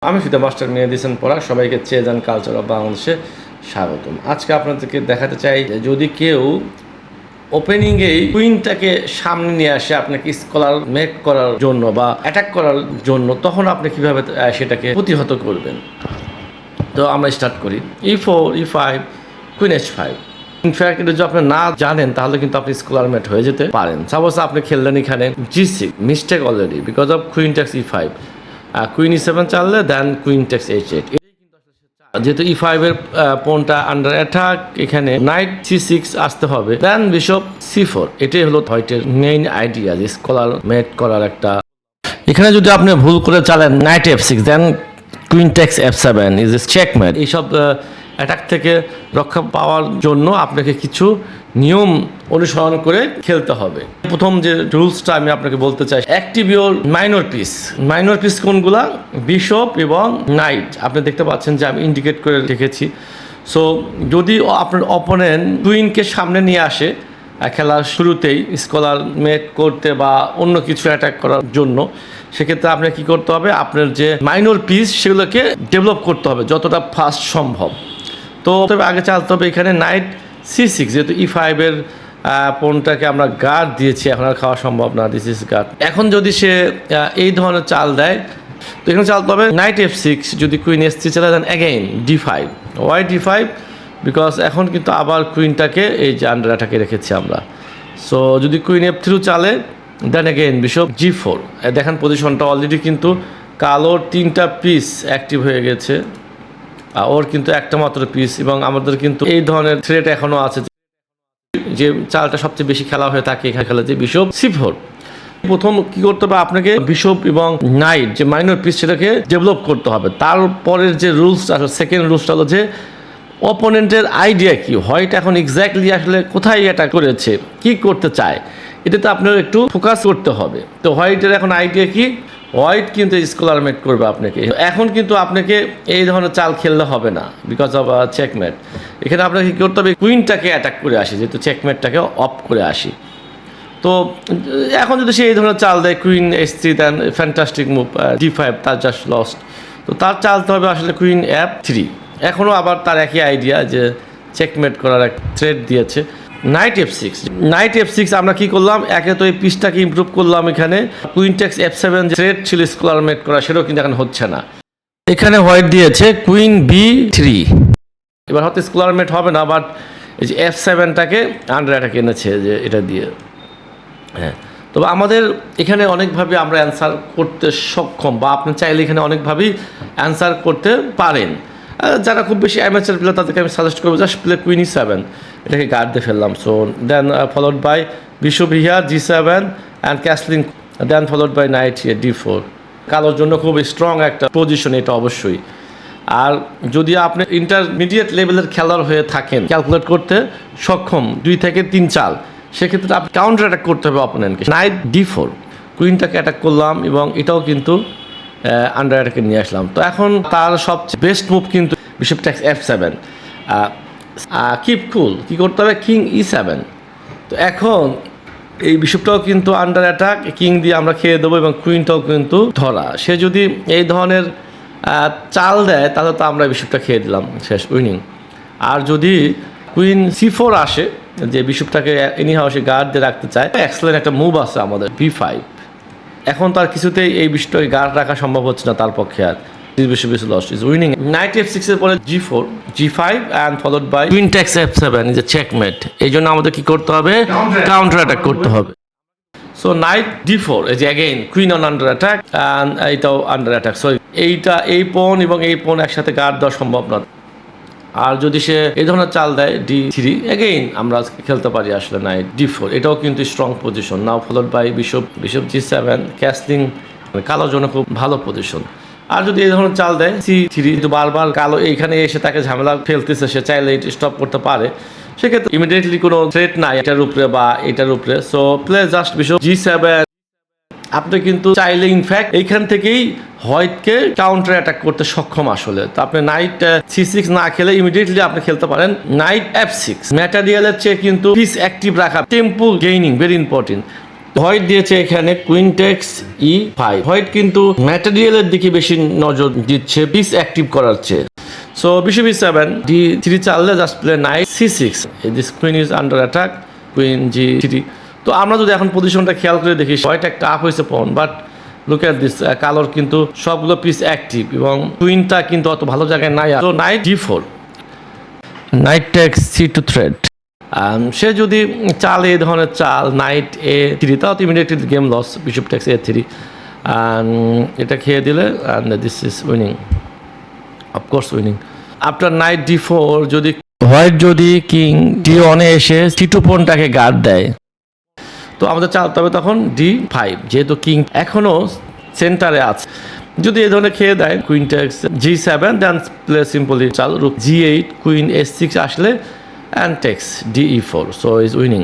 আমি ফিদা মাস্টার মেহেদী পড়া সবাইকে চেজ অ্যান্ড কালচার অফ বাংলাদেশে স্বাগতম। আজকে আপনাদেরকে দেখাতে চাই যে যদি কেউ ওপেনিংয়েই কুইনটাকে সামনে নিয়ে আসে আপনাকে স্কলার মেক করার জন্য বা অ্যাটাক করার জন্য, তখন আপনি কিভাবে সেটাকে প্রতিহত করবেন। তো আমরা স্টার্ট করি E4, E5, queen H5। In fact এটা যদি আপনি না জানেন তাহলে কিন্তু আপনি স্কলার মেট হয়ে যেতে পারেন। সাপোজ আপনি খেললেন এখানে G6, mistake already because of queen takes E5, queen E7 চাললে দেন কুইন টেক্স H8। যেহেতু E5 এর পনটা আন্ডার অ্যাটাক, এখানে নাইট C6 আসতে হবে, দেন বিশপ C4। এটাই হলো হোয়াইটের মেইন আইডিয়া যে স্কলার মেট করার একটা। এখানে যদি আপনি ভুল করে চালেন knight F6 then queen takes F7 is checkmate. এইসব অ্যাটাক থেকে রক্ষা পাওয়ার জন্য আপনাকে কিছু নিয়ম অনুসরণ করে খেলতে হবে। প্রথম যে রুলসটা আমি আপনাকে বলতে চাই, অ্যাক্টিভ ইওর মাইনর পিস কোনগুলা, বিশপ এবং নাইট। আপনি দেখতে পাচ্ছেন যে আমি ইন্ডিকেট করে রেখেছি। সো যদি আপনার অপোনেন্ট কুইনকে সামনে নিয়ে আসে খেলার শুরুতেই স্কলার মেট করতে বা অন্য কিছু অ্যাটাক করার জন্য, সেক্ষেত্রে আপনার কী করতে হবে, আপনার যে মাইনর পিস সেগুলোকে ডেভেলপ করতে হবে যতটা ফাস্ট সম্ভব। তো তবে আগে চালতে হবে এখানে নাইট C6, যেহেতু E5 এর পনটাকে আমরা গার্ড দিয়েছি, এখন আর খাওয়া সম্ভব না, দিস ইজ গার্ড। এখন যদি সে এই ধরনের চাল দেয় তো এখানে চালতে হবে নাইট F6, যদি কুইন S3 চালে দেন again D5। Y D5? Because এখন কিন্তু আবার কুইনটাকে এই যে আন্ডার অ্যাটাকে রেখেছি আমরা। সো যদি কুইন F3 চালে দেন অ্যাগেইন বিশপ G4। দেখেন পজিশনটা অলরেডি কিন্তু কালোর 3টা পিস অ্যাক্টিভ হয়ে গেছে, ওর কিন্তু একটা মাত্র পিস, এবং আমাদের কিন্তু এই ধরনের থ্রেট এখনো আছে। যে চালটা সবচেয়ে বেশি খেলা হয়ে থাকে এখানে খেলা যে বিশপ C4। প্রথম কি করতে হবে, আপনাকে বিশপ এবং নাইট যে মাইনর পিস সেটাকে ডেভেলপ করতে হবে। তারপরের যে রুলসটা আসলে সেকেন্ড রুলসটা হলো যে অপোনেন্টের আইডিয়া কি, হোয়াইট এখন এক্স্যাক্টলি আসলে কোথায় এটা করেছে, কি করতে চায়, এটাতে আপনার একটু ফোকাস করতে হবে। তো হোয়াইটের এখন আইডিয়া কি, হোয়াইট কিন্তু স্কলার মেট করবে আপনাকে। এখন কিন্তু আপনাকে এই ধরনের চাল খেললে হবে না বিকজ অফ চেকমেট। এখানে আপনাকে কী করতে হবে, কুইনটাকে অ্যাটাক করে আসি, যেহেতু চেকমেটটাকে অফ করে আসি। তো এখন যদি সে এই ধরনের চাল দেয় কুইন S3 দেন ফ্যান্টাস্টিক মুভ D5, তার জাস্ট লস্ট। তো তার চালতে হবে আসলে কুইন F3। এখনও আবার তার একই আইডিয়া যে চেকমেট করার এক থ্রেড দিয়েছে। নাইট F6 আমরা কি করলাম, একে তো এই পিসটাকে ইমপ্রুভ করলাম। এখানে কুইন টেক্স F7 যে থ্রেড ছিল স্কলার মেট করা, সেটাও কিন্তু এখন হচ্ছে না। এখানে হোয়াইট দিয়েছে কুইন B3। এবার হয়তো স্কলার মেট হবে না, বাট এই যে F7টাকে আন্ডার অ্যাটাক এনেছে যে এটা দিয়ে। হ্যাঁ, তবে আমাদের এখানে অনেকভাবে আমরা অ্যান্সার করতে সক্ষম, বা আপনি চাইলে এখানে অনেকভাবেই অ্যান্সার করতে পারেন। যারা খুব বেশি অ্যামেচার প্লেয়ার তাদেরকে আমি সাজেস্ট করবো জাস্ট প্লে কুইন E7, এটাকে গার্ড দিয়ে ফেললাম। So then followed by bishop here G7 and castling, then followed by knight here D4। কালোর জন্য খুব স্ট্রং একটা পজিশন এটা অবশ্যই। আর যদি আপনি ইন্টারমিডিয়েট লেভেলের খেলোয়াড় হয়ে থাকেন, ক্যালকুলেট করতে সক্ষম 2 থেকে 3 চাল, সেক্ষেত্রে আপনি কাউন্টার অ্যাটাক করতে হবে অপোনেন্টকে। নাইট D4, কুইনটাকে অ্যাটাক করলাম এবং এটাও কিন্তু আন্ডার অ্যাটাকে নিয়ে আসলাম। তো এখন তার সবচেয়ে বেস্ট মুভ কিন্তু বিশপ টেক্স F7। কিপ কুল, কী করতে হবে, কিং E7। তো এখন এই বিশপটাও কিন্তু আন্ডার অ্যাটাক, কিং দিয়ে আমরা খেয়ে দেবো এবং কুইনটাও কিন্তু ধরা। সে যদি এই ধরনের চাল দেয় তাহলে তো আমরা বিশপটা খেয়ে দিলাম, শেষ, উইনিং। আর যদি কুইন C4 আসে, যে বিশপটাকে এনিহাও সে গার্ড দিয়ে রাখতে চায়, এক্সেলেন্ট একটা মুভ আছে আমাদের B5। এখন তার কিছুতেই এই বিষয়টাকে গার্ড রাখা সম্ভব হচ্ছে না তার পক্ষে। আর বেশি lost is winning. Night F6 এর পরে G4, G5 and followed by queen takes F7 is a checkmate. এই জন্য আমাদের কি করতে হবে, কাউন্টার অ্যাটাক করতে হবে। সো নাইট D4 এই যে again queen on under attack and এইটাও আন্ডার অ্যাটাক। সো এইটা এই পন এবং এই পন একসাথে গার্ড দেওয়া সম্ভব না। আর যদি সে এই ধরনের চাল দেয় D3, অ্যাগেইন আমরা খেলতে পারি আসলে নাইট D4। এটাও কিন্তু strong position. Now followed by bishop G7 castling, কালোর জন্য খুব ভালো পজিশন। আর যদি এই ধরনের চাল দেয় C3, কিন্তু বারবার কালো এইখানে এসে তাকে ঝামেলা ফেলতেছে, সে চাইলে এটা স্টপ করতে পারে, সেক্ষেত্রে ইমিডিয়েটলি কোনো থ্রেট নাই এটার উপরে বা এটার উপরে। So play just bishop G7। আপনি কিন্তু চাইলে ইনফ্যাক্ট এইখান থেকেই হোয়াইটকে কাউন্টার অ্যাটাক করতে সক্ষম আসলে। তো আপনি নাইট C6 না খেলে ইমিডিয়েটলি আপনি খেলতে পারেন নাইট F6। ম্যাটেরিয়ালের চেয়ে কিন্তু পিস অ্যাক্টিভ রাখা, tempo gaining very important. White দিয়েছে এখানে কুইন টেক্স E5। হোয়াইট কিন্তু ম্যাটেরিয়ালের দিকে বেশি নজর দিচ্ছে পিস অ্যাক্টিভ করার চেয়ে। সো বিশপ E7, D3 চাললে just play knight C6। This queen is under attack, queen G3। তো আমরা যদি এখন পজিশনটা খেয়াল করে দেখি, হোয়াইট একটা আপ হয়েছে পন, বাট লুক এট দিস, কালোর কিন্তু সবগুলো পিস অ্যাক্টিভ এবং কুইনটা কিন্তু অত ভালো জায়গায় নাই। তো knight D4, knight takes C2 threat. সে যদি চাল এই ধরনের চাল নাইট A3, তাও তো immediately game loss. Bishop takes A3, এটা খেয়ে দিলে this is winning, of course winning. After knight D4, যদি হোয়াইট যদি কিং D1-এ এসে C2 পনটাকে গার্ড দেয়, তো আমাদের চালতে হবে তখন D5, যেহেতু কিং এখনও সেন্টারে আছে। যদি এই ধরনের খেয়ে দেয় queen takes G7, then play simply চাল রুক G8, কুইন S6 আসলে and takes DE4, so is winning.